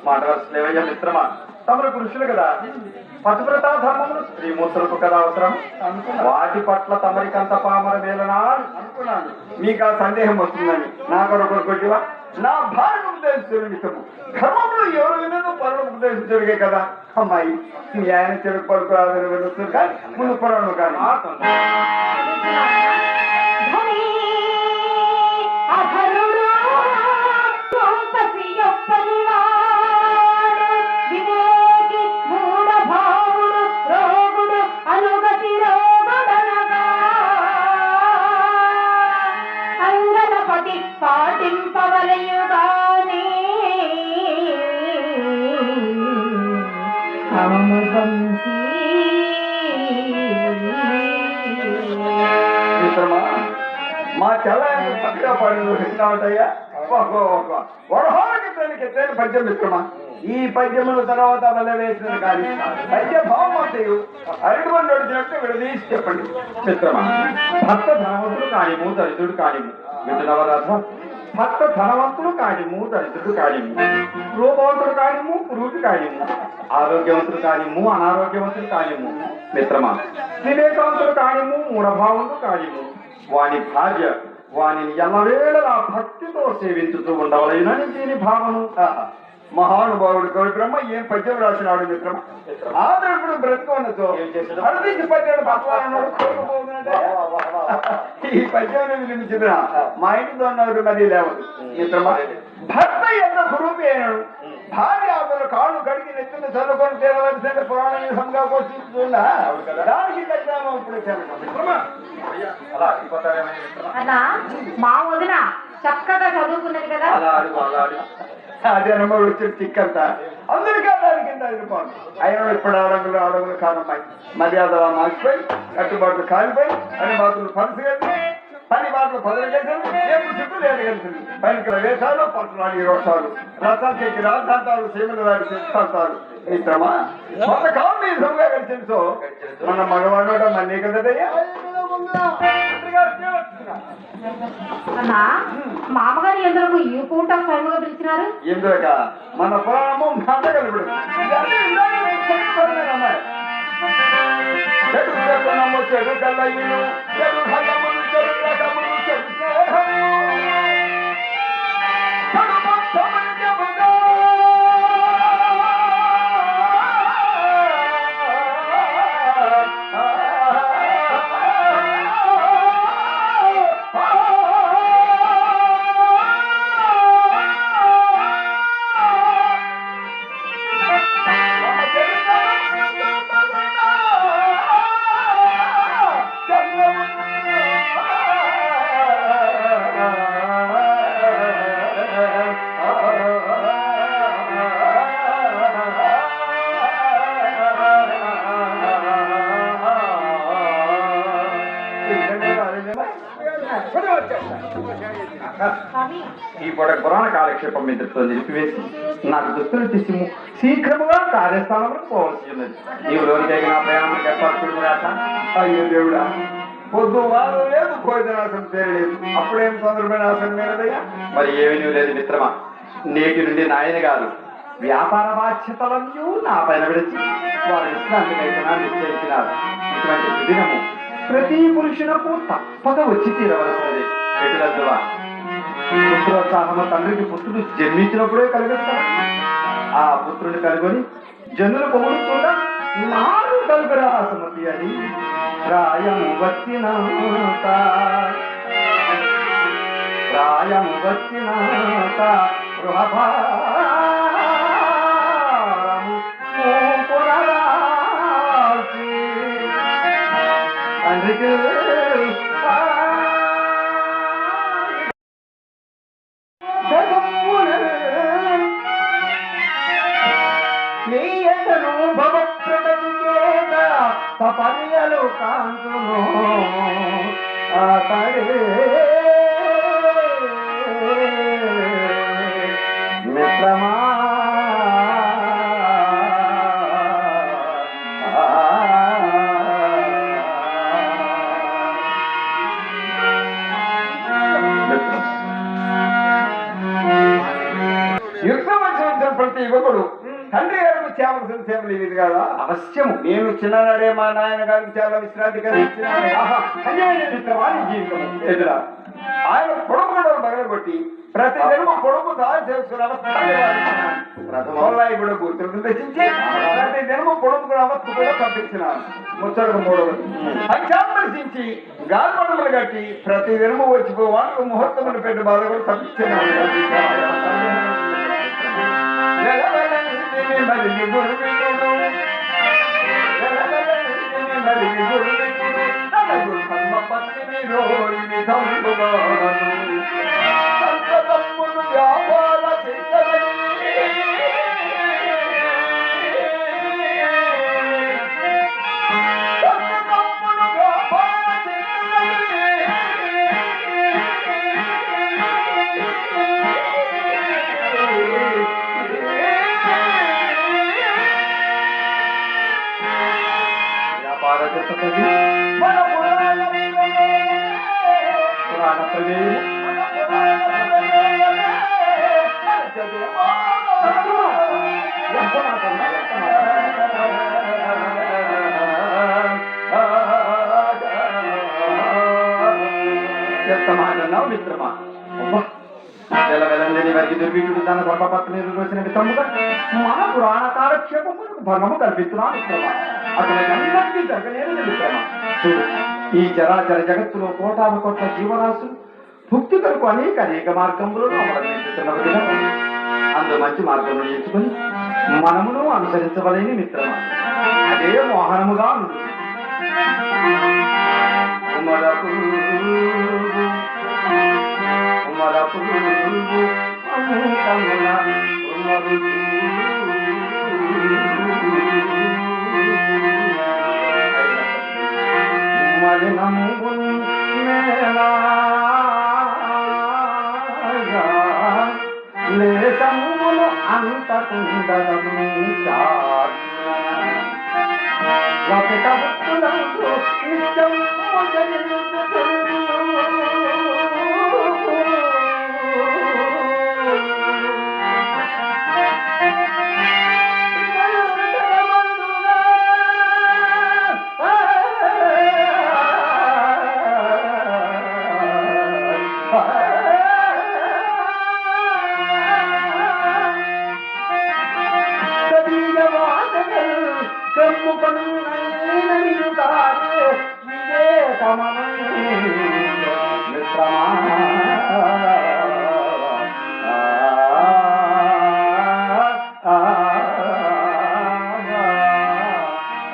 మాటలేవయ్యా మిత్రమా, తమరు పురుషులు కదా, పతివ్రత ధర్మములు స్త్రీమూర్తులకు కదా అవసరం. వాటి పట్ల తమరికంత పామర వేలనా అనుకున్నాను. మీకు ఆ సందేహం వస్తుందని నా కొరకు కొట్టివా? నా భార్య ఉపదేశించడం నిమిత్తము ధర్మంలో ఎవరు వినదు పరులు ఉపదేశించడిగే కదా. అమ్మాయి మీ ఆయన చెడు పడుకోవాలని వినొస్తుంది కానీ ముందు పొరను కానీ పాటింపవలయుగానే మిత్రమా, మా చెల్లాయి చక్కగా పనులు విన్నావుటయ్యా. వరహాలకి దానికి ఎత్తైన పద్యం మిత్రమా. ఈ పద్యముల తర్వాత వల్ల వేసిన కానీ పద్య భావం అంతయు అరటిబండి వచ్చినట్టు విడదీసి చెప్పండి మిత్రమా. భక్త ధనవంతుడు కానిము, దరిద్రుడు కానిము. వింటున్నవరాధ, భక్త ధనవంతుడు కానిము, దరిద్రుడు కానిము, రూపవంతుడు కానిము, పురుషుడు కానిము, ఆరోగ్యవంతుడు కానిము, అనారోగ్యవంతుడు కానిము. మిత్రమా, వివేకవంతుడు కానిము, మూఢభావంతుడు కానిము, వాని భార్య వానిని ఎల్లవేళలా భక్తితో సేవించుతూ ఉండవలెనని దీని భావము. మహానుభావుడు కవి బ్రహ్మ ఏం పద్యం రాసినాడు మిత్రమా. ఆదరుడు బ్రతుకున్నతో అర్థించి పద్యాడు భక్తులు ఈ పద్యం వినిపించిన మా ఇంటితో ఉన్నవారు మరి లేవదు మిత్రమా. భర్త ఎంత గురువు అయినాడు, భార్య అతను కాళ్ళు కడిగి నెత్తుని చదువుకొని తీరవలసిన పురాణ సంగా పోషిస్తుందా దానికి కట్టాము. ఇప్పుడు అలా మా వదిన చక్కగా చదువుకున్నది కదా. అదే అనుభవం వచ్చిన చిక్కంతా అందరికీ దాని కింద వెళ్ళిపోను. అయినా ఇప్పుడు అడగులు కాదమ్మాయి మర్యాద మార్చిపోయి కట్టుబాట్లు కాలిపోయి అని బాతులు పలుసుకెళ్ళి పని బాటలు పదలకేసారు. ఎప్పుడు చుట్టూ లేదు కలిసింది పైన వేషాలు పట్టణాలు ఈ రోషాలు రథాలు చెక్కి రాజాంతాలు సీమలు దాడి చేస్తాడు. మిత్రమా, కొంతకాలం ఈ దొంగ కలిసిందో మన మగవాడు మళ్ళీ కదయ్యా. మామగారు ఎందుకు ఈ పూట స్వయంగా పిలిచినారు? ఎందుక మన పురాణము మాటగలుగుడు చెడు చెడునము చెడు కలయును చెడు కలములు చెడు రకములు చెడు స్నేహము చెడు మొత్తములు చెబుగా ఈ పూట పురాణ కాలక్షేపం మీద నిలిపివేసి నాకు దుస్తులు తీసి శీఘ్రముగా కార్యస్థానంలో పోవలసి ఉన్నది. నీవు లోనికి నా ప్రయాణం ఏర్పాటు. అయ్యో దేవుడా, పొద్దు వారం లేదు, భోజనాశం చేయలేదు, అప్పుడేం తొందరమైన ఆశం లేదయ్యా. మరి ఏమీ లేదు మిత్రమా. నేటి నుండి నాయన గారు వ్యాపార బాధ్యతలను నా పైన విడిచి వారి విశ్రాంతికైనా నిశ్చయించినారు. ఇటువంటి సుదినము ప్రతి పురుషులకు తప్పక వచ్చి తీరవలసినది. ఎటులందువా పుత్రోత్సాహము తండ్రికి పుత్రుడు జన్మించినప్పుడే కలిగిస్తాడు. ఆ పుత్రుని కనుగొని జనులు పొగుడుకుండా నాడు కలుగురా సుమతి అని ప్రాయము వచ్చినాక గృహభారము తండ్రికి సపర్యలు కాంతును మిత్రమా యుద్ధం ప్రతి యువకుడు తండ్రి గారికి చేయవలసిన సేవలు ఇది కదా అవశ్యము. నేను చిన్ననాడే మా నాయన గారికి చాలా విశ్రాంతి కలిగించినాను. ఎదురా ఆయన పొడుపు గొడవలు పగలగొట్టి ప్రతి దినము పొడుపు తయారు చేసుకున్న కూడా గుర్తులు రచించి ప్రతి దినము పొడుపు అవస్థ కూడా పంపించినాను. ముచ్చటకు మూడవది పరిశీలించి గాలిపడుపులు కట్టి ప్రతి దినము వచ్చిపో వాళ్ళు ముహూర్తములు పెట్టి బాధ కూడా పంపించినాను. చెప్తామాటన్నావు మిత్రమా. వెలందని వారికి దుర్వీటుడు తన గర్భపత్ర మీద రోజున విధముగా మన పురాణ కాలక్షేపములకు భంగము కల్పిస్తున్నాను మిత్రమా. అతనికి జరగలేదు మిత్రమా. చూడు, ఈ చరాచర జగత్తులో కోటాను కోట్ల జీవరాశులు భుక్తి కొరకు అనేక మార్గములను అవలంబిస్తున్నవి. అందు మంచి మార్గమును ఎంచుకొని మనమును అనుసరించవలేని మిత్రమా. అదే మోహనముగా ఉంది. లేసమును అంతకుండను నిత్యం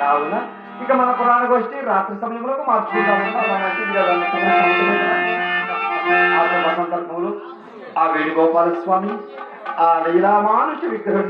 కావున ఇక మన పురాణ గోష్ఠి రాత్రి సమయంలో మార్చుకుంటాము. సందర్భంలో ఆ వేణుగోపాల స్వామి ఆ లీలామానుష విగ్రహం